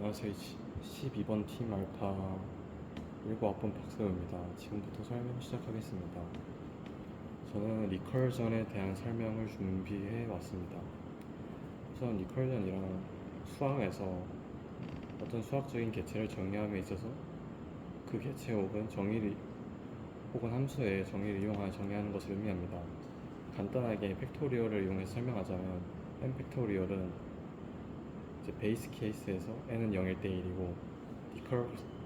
안녕하세요. 12번 팀 알파 19학번 박세우입니다. 지금부터 설명 시작하겠습니다. 저는 리컬전에 대한 설명을 준비해 왔습니다. 우선 리컬전이란 수학에서 어떤 수학적인 개체를 정의함에 있어서 그 개체 혹은 함수의 정의를 이용하여 정의하는 것을 의미합니다. 간단하게 팩토리얼을 이용해서 설명하자면 n 팩토리얼은 이제 베이스 케이스에서 n은 0일 때 1이고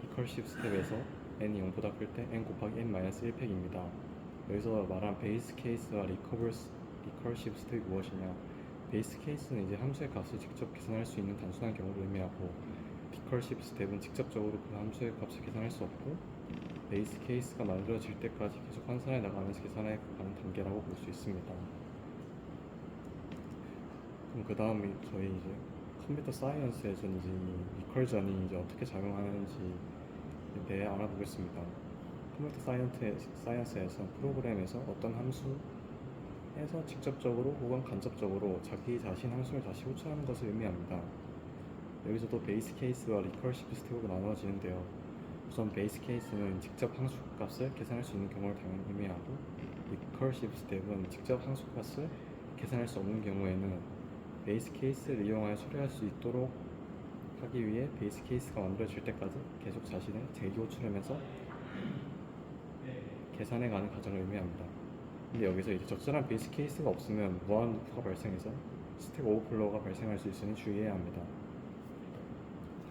리컬시브 스텝에서 n이 0보다 클 때 n 곱하기 n-1팩입니다. 여기서 말한 베이스 케이스와 리컬시브 스텝이 무엇이냐? 베이스 케이스는 이제 함수의 값을 직접 계산할 수 있는 단순한 경우를 의미하고, 리컬시브 스텝은 직접적으로 그 함수의 값을 계산할 수 없고 베이스 케이스가 만들어질 때까지 계속 환산해 나가면서 계산해 가는 단계라고 볼 수 있습니다. 그럼 그 다음에 저희 이제 컴퓨터 사이언스에서는 이제 이 리컬전이 이제 어떻게 작용하는지에 대해 알아보겠습니다. 컴퓨터 사이언스에서 프로그램에서 어떤 함수에서 직접적으로 혹은 간접적으로 자기 자신 함수를 다시 호출하는 것을 의미합니다. 여기서도 베이스 케이스와 리컬시브 스텝으로 나누어지는데요. 우선 베이스 케이스는 직접 함수값을 계산할 수 있는 경우를 당연히 의미하고, 리컬시브 스텝은 직접 함수값을 계산할 수 없는 경우에는 베이스 케이스를 이용하여 처리할 수 있도록 하기 위해 베이스 케이스가 만들어질 때까지 계속 자신을 재기 호출하면서 계산해가는 과정을 의미합니다. 근데 여기서 이제 적절한 베이스 케이스가 없으면 무한 루프가 발생해서 스택 오버플로우가 발생할 수 있으니 주의해야 합니다.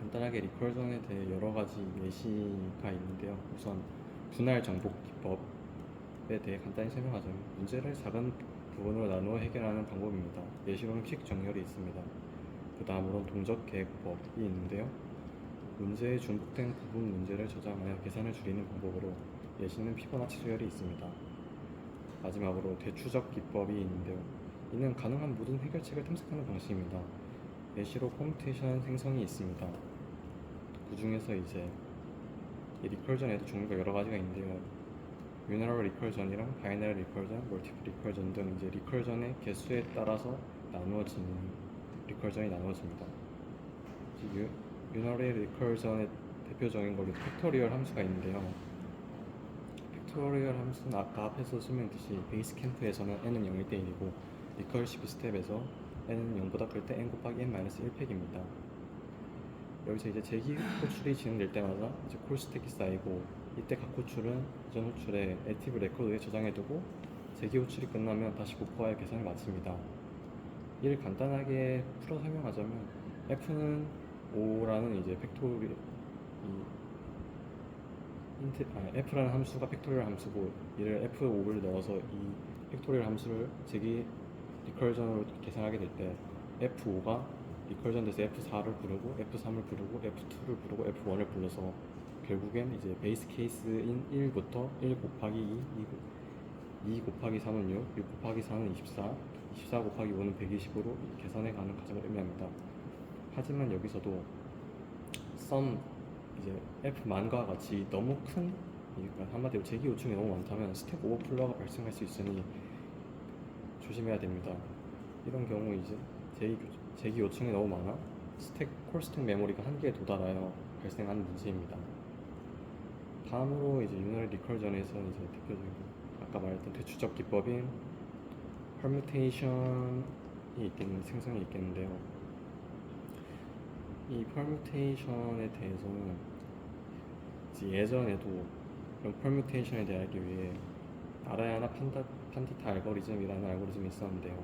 간단하게 리컬전에 대해 여러 가지 예시가 있는데요. 우선 분할 정복 기법에 대해 간단히 설명하자면, 문제를 작은 부분으로 나누어 해결하는 방법입니다. 예시로는 퀵 정렬이 있습니다. 그 다음으로는 동적 계획법이 있는데요. 문제의 중복된 부분 문제를 저장하여 계산을 줄이는 방법으로, 예시는 피보나치 수열이 있습니다. 마지막으로 대추적 기법이 있는데요. 이는 가능한 모든 해결책을 탐색하는 방식입니다. 예시로 퍼뮤테이션 생성이 있습니다. 그 중에서 이제 리컬전에도 종류가 여러 가지가 있는데요. 유나럴 리컬전이랑 바이너리 리컬전, 멀티플 리컬전 등 이제 리컬전의 개수에 따라서 나누어지는 리컬전이 나누어집니다. 유나럴 리컬전의 대표적인 걸로 팩토리얼 함수가 있는데요. 팩토리얼 함수는 아까 앞에서 설명했듯이 베이스 캠프에서는 n은 0일 때 1이고, 리컬시브 스텝에서 n은 0보다 클 때 n 곱하기 n-1팩입니다. 여기서 이제 재기 호출이 진행될 때마다 이제 콜 스택이 쌓이고, 이때 각 호출은 이전 호출에 액티브 레코드에 저장해두고 재기 호출이 끝나면 다시 복구하여 계산을 마칩니다. 이를 간단하게 풀어 설명하자면, f는 5라는 이제 f라는 함수가 팩토리얼 함수고, 이를 f5를 넣어서 이 팩토리얼 함수를 재기 리컬전으로 계산하게 될 때 f5가 리컬전 돼서 f4를 부르고 f3을 부르고 f2를 부르고 f1을 불러서 결국엔 이제 베이스 케이스인 1부터 1 곱하기 2 곱하기 3은 6 곱하기 4는 24 곱하기 5는 120으로 계산해 가는 과정을 의미합니다. 하지만 여기서도 이제 f만과 같이 너무 큰, 그러니까 한마디로 재기 요청이 너무 많다면 스택 오버플로우가 발생할 수 있으니 조심해야 됩니다. 이런 경우 이제 재기 요청이 너무 많아 콜스택 메모리가 한계에 도달하여 발생하는 문제입니다. 다음으로 이제 유널 리컬전에서는 이제 대표적인 아까 말했던 대추적 기법인 퍼뮤테이션이 생성이 있겠는데요. 이 퍼뮤테이션에 대해서는 이제 예전에도 이런 퍼뮤테이션에 대해 알기 위해 알아야 하나 판디타 알고리즘이라는 알고리즘이 있었는데요.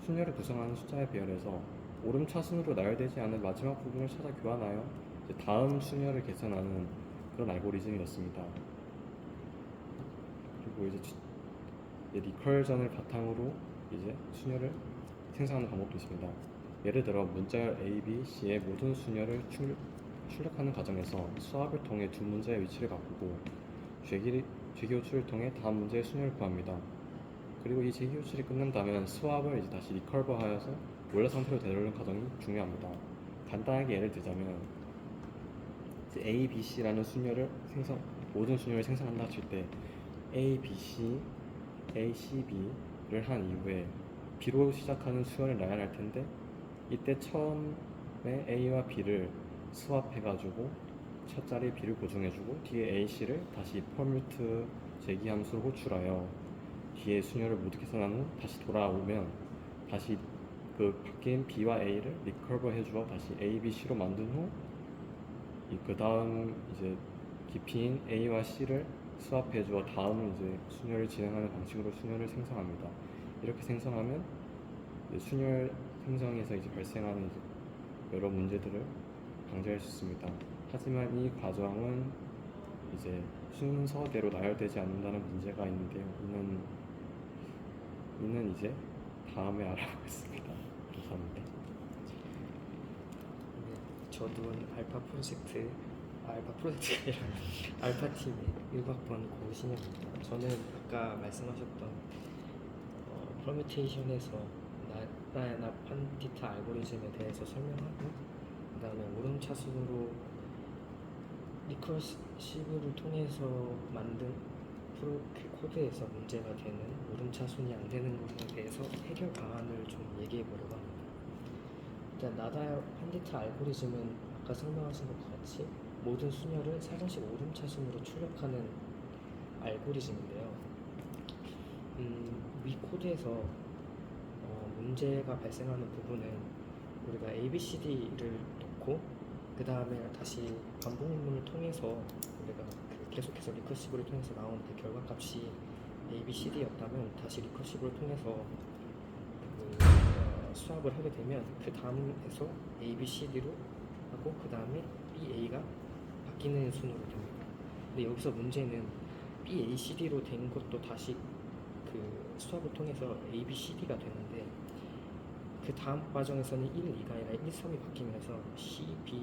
순열을 구성하는 숫자의 배열에서 오름차순으로 나열되지 않은 마지막 부분을 찾아 교환하여 이제 다음 순열을 계산하는 그런 알고리즘이었습니다. 그리고 이제 리컬전을 바탕으로 이제 순열을 생성하는 방법도 있습니다. 예를 들어 문자열 A, B, C의 모든 순열을 출력하는 과정에서 수압을 통해 두 문제의 위치를 바꾸고 재기 호출을 통해 다음 문제의 순열을 구합니다. 그리고 이 재기 호출이 끝난다면 수압을 이제 다시 리컬버하여서 원래 상태로 되돌리는 과정이 중요합니다. 간단하게 예를 들자면 이제 A, B, C라는 모든 순열을 생성한다 칠 때 A, B, C, A, C, B를 한 이후에 B로 시작하는 수열을 나열할 텐데, 이때 처음에 A와 B를 스왑해가지고 첫 자리에 B를 고정해주고 뒤에 A, C를 다시 퍼뮤트 제기함수로 호출하여 뒤에 순열을 모두 계산한 후 다시 돌아오면 다시 그 바뀐 B와 A를 리커버 해주어 다시 A, B, C로 만든 후 그 다음 이제 깊이인 A와 C를 스왑해 주어 다음 이제 순열을 진행하는 방식으로 순열을 생성합니다. 이렇게 생성하면 이제 순열 생성에서 이제 발생하는 이제 여러 문제들을 방지할 수 있습니다. 하지만 이 과정은 이제 순서대로 나열되지 않는다는 문제가 있는데요. 이는 이제 다음에 알아보겠습니다. 감사합니다. 네, 저도 알파 프로젝트가 아니라 알파 팀의 1학번 고신혁입니다. 저는 아까 말씀하셨던 퍼뮤테이션에서 나타나 판디타 알고리즘에 대해서 설명하고, 그 다음에 오름차순으로 리커시브를 통해서 만든 코드에서 문제가 되는 오름차순이 안 되는 것에 대해서 해결 방안을 좀 얘기해 보려고 합니다. 일단 나다 판디타 알고리즘은 아까 설명하신 것과 같이 모든 순열을 사전식 오름차순으로 출력하는 알고리즘인데요. 위 코드에서 문제가 발생하는 부분은 우리가 ABCD를 넣고 그 다음에 다시 반복문을 통해서 우리가 계속해서 리커시브를 통해서 나온 그 결과값이 ABCD였다면 다시 리커시브를 통해서 수합을 하게 되면 그 다음에서 ABCD로 하고 그 다음에 BA가 바뀌는 순으로 됩니다. 근데 여기서 문제는 BACD로 된 것도 다시 그 수합을 통해서 ABCD가 되는데 그 다음 과정에서는 1, 2가 아니라 1, 3이 바뀌면서 C, B,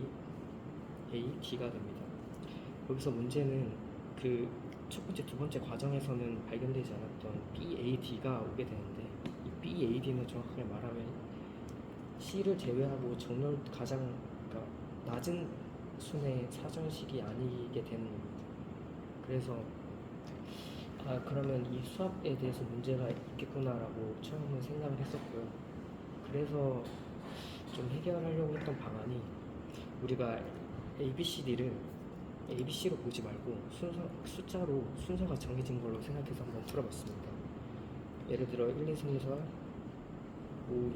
A, D가 됩니다. 여기서 문제는 그 첫 번째, 두 번째 과정에서는 발견되지 않았던 BAD가 오게 되는데 이 BAD는 정확하게 말하면 C를 제외하고 정렬 가장 그러니까 낮은 순의 사전식이 아니게 되는 겁니다. 그래서 그러면 이 수합에 대해서 문제가 있겠구나라고 처음에 생각을 했었고요. 그래서 좀 해결하려고 했던 방안이 우리가 ABCD를 ABC로 보지 말고 숫자로 순서가 정해진 걸로 생각해서 한번 풀어봤습니다. 예를 들어 1, 2, 3, 4, 5,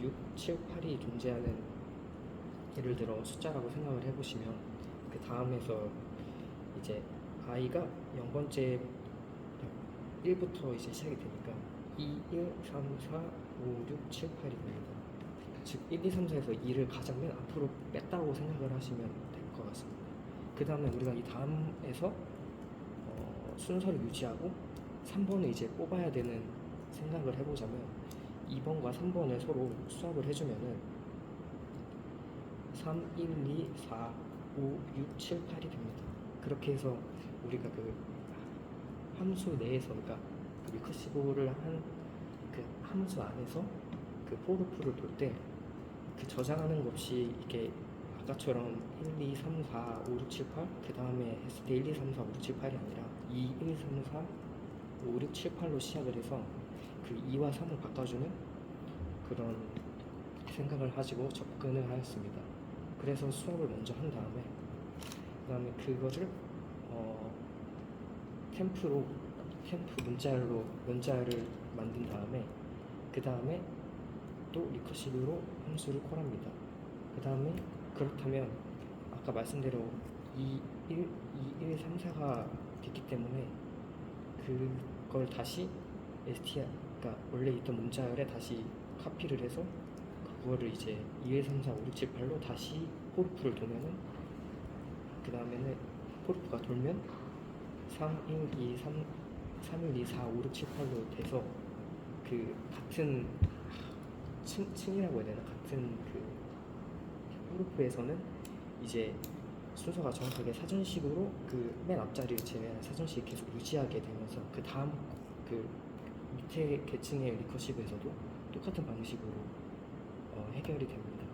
6, 7, 8이 존재하는 예를 들어 숫자라고 생각을 해보시면 그 다음에서 이제 i가 0번째 1부터 이제 시작이 되니까 2, 1, 3, 4, 5, 6, 7, 8이 됩니다. 즉 1, 2, 3, 4에서 2를 가장 맨 앞으로 뺐다고 생각을 하시면 될 것 같습니다. 그 다음에 우리가 이 다음에서 순서를 유지하고 3번을 이제 뽑아야 되는 생각을 해보자면 2번과 3번을 서로 수합을 해주면은 3, 1, 2, 4, 5, 6, 7, 8이 됩니다. 그렇게 해서 우리가 그 함수 내에서 그러니까 그 리커시브를 한 그 함수 안에서 그 포르프를 돌 때 그 저장하는 것 없이 이렇게 아까처럼 1, 2, 3, 4, 5, 6, 7, 8 그 다음에 했을 때 1, 2, 3, 4, 5, 6, 7, 8이 아니라 2, 1, 3, 4, 5, 6, 7, 8로 시작을 해서 그 2와 3을 바꿔주는 그런 생각을 가지고 접근을 하였습니다. 그래서 수업을 먼저 한 다음에 그 다음에 그거를 템프 문자를 만든 다음에 그 다음에 또 리커시브로 함수를 콜합니다. 그 다음에 그렇다면 아까 말씀대로 2, 1, 3, 4가 됐기 때문에 그걸 다시 str 그러니까 원래 있던 문자열에 다시 카피를 해서 그거를 이제 2, 1, 3, 4, 5, 6, 7, 8로 다시 포르프를 돌면은 그 다음에는 포르프가 돌면 3, 1, 2, 3, 1, 2, 4, 5, 6, 7, 8로 돼서 그 같은 층이라고 해야 되나? 같은 그 포르프에서는 이제 순서가 정확하게 사전식으로 그 맨 앞자리를 제외한 사전식이 계속 유지하게 되면서 그 다음 그 밑에 계층의 리커시브에서도 똑같은 방식으로 해결이 됩니다.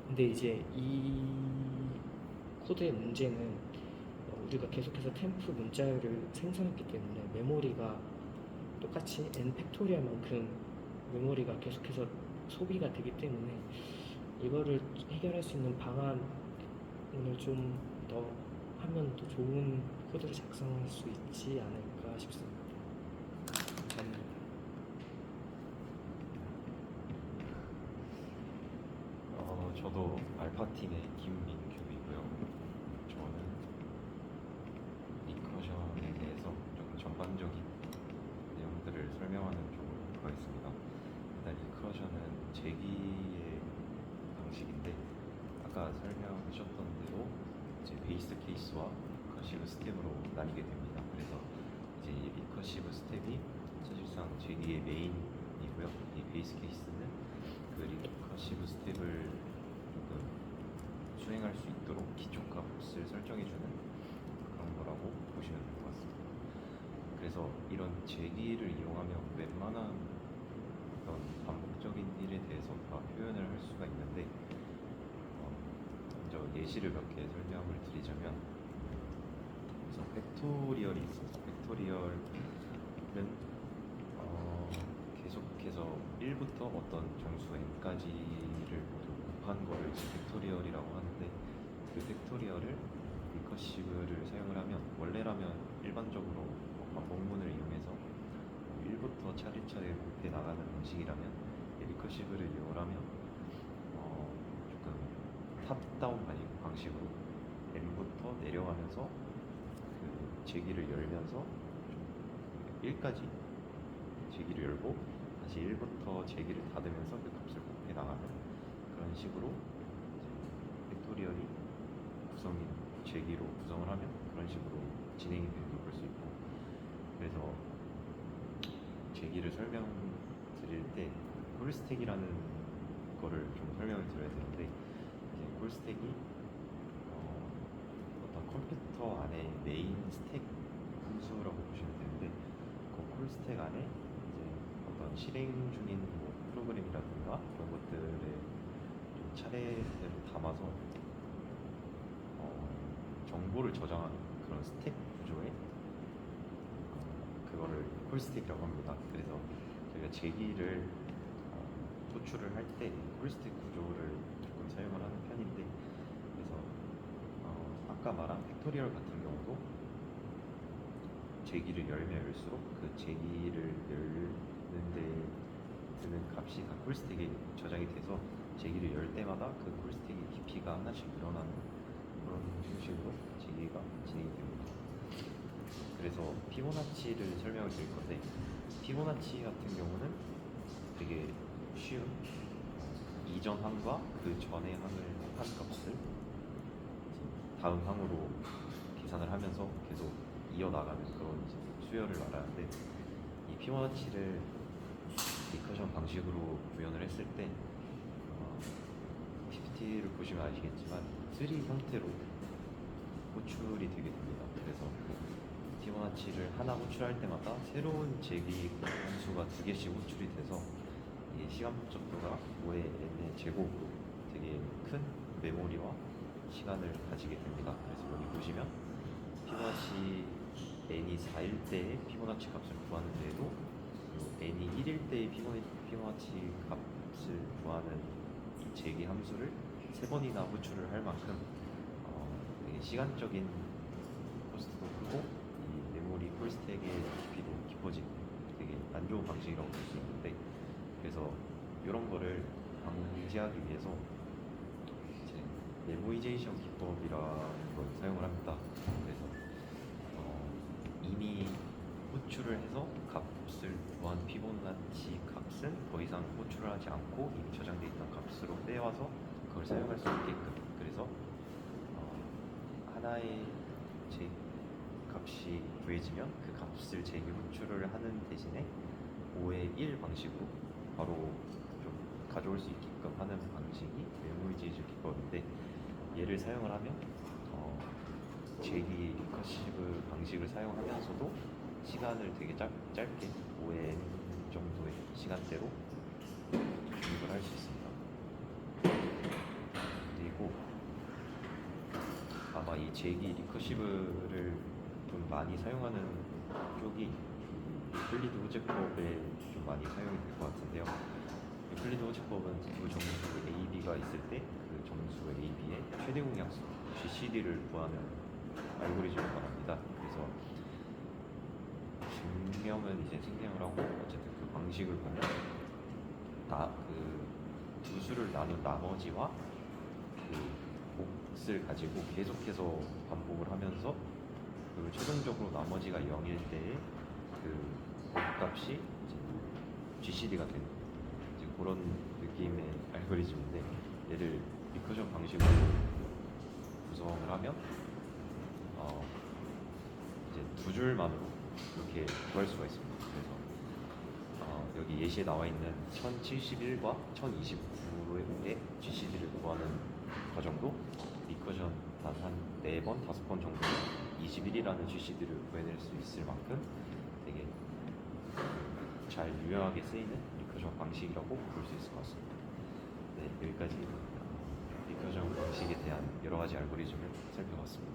근데 이제 이 코드의 문제는 우리가 계속해서 템프 문자열을 생성했기 때문에 메모리가 똑같이 n 팩토리얼만큼 메모리가 계속해서 소비가 되기 때문에 이거를 해결할 수 있는 방안이 오늘 좀 더 하면 더 좋은 코드를 작성할 수 있지 않을까 싶습니다. 감사합니다. 저도 알파팀의 김민규이고요. 저는 리커션에 대해서 좀 전반적인 내용들을 설명하는 쪽으로 가겠습니다. 일단 리커션은 제기의 방식인데 아까 설명하셨던 대로 이제 베이스 케이스와 리커시브 스텝으로 나뉘게 됩니다. 그래서 이제 이 리커시브 스텝이 사실상 제기의 메인이고요. 이 베이스 케이스는 그 리커시브 스텝을 조금 수행할 수 있도록 기초값을 설정해주는 그런 거라고 보시면 될 것 같습니다. 그래서 이런 제기를 이용하면 웬만한 어떤 반복적인 일에 대해서 다 표현을 할 수가 있는데 먼저 예시를 몇 개 설명을 드리자면 우선 팩토리얼이 있어서 팩토리얼은 계속해서 1부터 어떤 정수 n까지를 모두 곱한 거를 이제 팩토리얼이라고 하는데 그 팩토리얼을 리커시브를 사용을 하면 원래라면 일반적으로 반복문을 이용해서 1부터 차례차례 곱해 나가는 방식이라면 이 리커시브를 이용을 하면 조금 탑다운 방식으로 n부터 내려가면서 그 제기를 열면서 1까지 제기를 열고 다시 1부터 제기를 닫으면서 그 값을 곱해 나가는 그런 식으로 이제 팩토리얼이 구성인 제기로 구성을 하면 그런 식으로 진행이 되는 걸 볼 수 있고, 그래서 제기를 설명드릴 때 콜스택이라는 거를 좀 설명을 드려야 되는데 이제 콜스택이 어떤 컴퓨터 안에 메인 스택 함수라고 보시면 되는데 그 콜스택 안에 이제 어떤 실행 중인 뭐 프로그램이라든가 그런 것들을 좀 차례대로 담아서 정보를 저장하는 그런 스택 구조에 그거를 콜스택이라고 합니다. 그래서 저희가 제기를 호출을 할 때 콜스택 구조를 조금 사용을 하는 편인데, 그래서 아까 말한 팩토리얼 같은 경우도 제기를 열면 열수록 그 제기를 열는데 드는 값이 다 콜스택에 저장이 돼서 제기를 열 때마다 그 콜스택의 깊이가 하나씩 늘어나는 그런 형식으로 제기가 진행이 됩니다. 그래서 피보나치를 설명을 드릴 건데 피보나치 같은 경우는 되게 쉬운 이전 항과 그 전의 항을 한 값을 다음 항으로 계산을 하면서 계속 이어나가는 그런 수열을 말하는데, 이 피보나치를 리커션 방식으로 구현을 했을 때 PPT를 보시면 아시겠지만 트리 형태로 호출이 되게 됩니다. 그래서 피보나치를 하나 호출할 때마다 새로운 제기 함수가 2개씩 호출이 돼서 이 시간 복잡도가 5의 n의 제곱으로 되게 큰 메모리와 시간을 가지게 됩니다. 그래서 여기 보시면 피보나치 n이 4일 때의 피보나치 값을 구하는데도 n이 1일 때의 피보나치 값을 구하는 이 제기 함수를 3번이나 호출을 할 만큼 되게 시간적인 코스트도 크고 이 메모리 콜스택의 깊이도 깊어진 되게 안 좋은 방식이라고 볼 수 있는데, 그래서 이런 거를 방지하기 위해서 이제 메모이제이션 기법이라는 걸 사용을 합니다. 그래서 이미 호출을 해서 값을 구한 피보나치 값은 더 이상 호출을 하지 않고 이미 저장되어 있던 값으로 빼와서 그걸 사용할 수 있게끔, 그래서 하나의 제 값이 구해지면 그 값을 제기 호출을 하는 대신에 5의 1 방식으로 바로 좀 가져올 수 있게끔 하는 방식이 메모이제이션 기법인데, 얘를 사용을 하면 제기 리커시브 방식을 사용하면서도 시간을 되게 짧게 5의 n 정도의 시간대로 조립을 할 수 있습니다. 그리고 아마 이 제기 리커시브를 좀 많이 사용하는 쪽이 유클리드 호재법에 좀 많이 사용이 될 것 같은데요. 유클리드 호재법은 두 정수 AB가 있을 때 그 정수 AB의 최대 공약수 GCD를 구하는 알고리즘을 말합니다. 그래서 증명은 이제 생략을 하고 어쨌든 그 방식을 보면 그 두 수를 나눈 나머지와 그 몫을 가지고 계속해서 반복을 하면서 그 최종적으로 나머지가 0일 때의 그 값이 GCD가 되는 이제 그런 느낌의 알고리즘인데, 얘를 리커션 방식으로 구성을 하면 이제 두 줄만으로 이렇게 구할 수가 있습니다. 그래서 여기 예시에 나와 있는 1071과 1029의 GCD를 구하는 과정도 리커션 한 4번, 5번 정도 21이라는 GCD를 구해낼 수 있을 만큼 되게 잘 유용하게 쓰이는 리커션 방식이라고 볼 수 있을 것 같습니다. 네, 여기까지 리커션 방식에 대한 여러 가지 알고리즘을 살펴봤습니다.